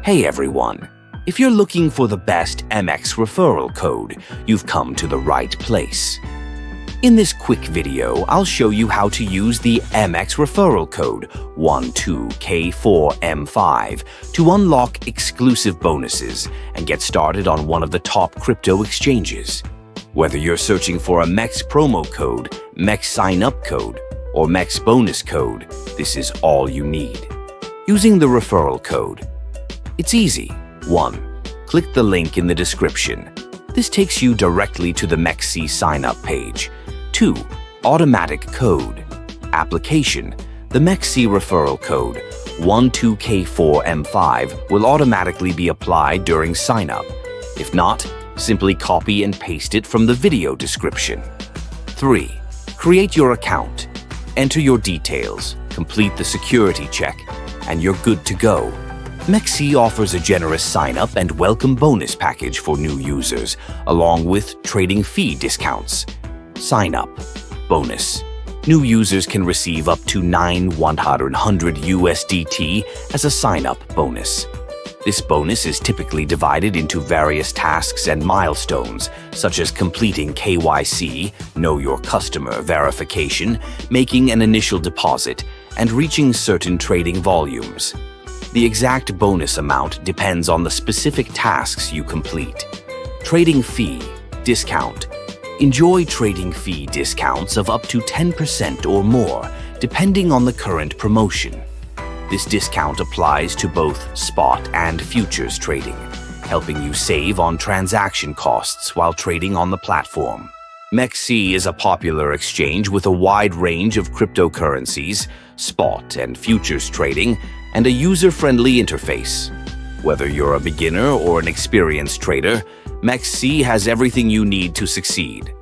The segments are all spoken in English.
Hey everyone! If you're looking for the best MEXC referral code, you've come to the right place. In this quick video, I'll show you how to use the MEXC referral code 12K4M5 to unlock exclusive bonuses and get started on one of the top crypto exchanges. Whether you're searching for a MEXC promo code, MEXC sign-up code, or MEXC bonus code, this is all you need. Using the referral code. It's easy. 1. Click the link in the description. This takes you directly to the MEXC sign-up page. 2. Automatic code. Application. The MEXC referral code 12K4M5 will automatically be applied during sign-up. If not, simply copy and paste it from the video description. 3. Create your account. Enter your details, complete the security check, and you're good to go. MEXC offers a generous sign-up and welcome bonus package for new users, along with trading fee discounts. Sign-up. Bonus. New users can receive up to 100 USDT as a sign-up bonus. This bonus is typically divided into various tasks and milestones, such as completing KYC, Know Your Customer verification, making an initial deposit, and reaching certain trading volumes. The exact bonus amount depends on the specific tasks you complete. Trading fee discount. Enjoy trading fee discounts of up to 10% or more, depending on the current promotion. This discount applies to both spot and futures trading, helping you save on transaction costs while trading on the platform. MEXC is a popular exchange with a wide range of cryptocurrencies, spot and futures trading, and a user-friendly interface. Whether you're a beginner or an experienced trader, MEXC has everything you need to succeed.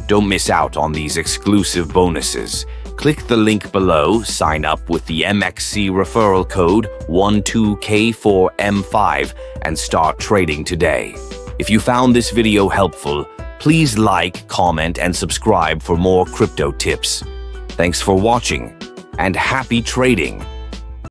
Don't miss out on these exclusive bonuses. Click the link below, sign up with the MEXC referral code 12K4M5 and start trading today. If you found this video helpful, please like, comment, and subscribe for more crypto tips. Thanks for watching, and happy trading!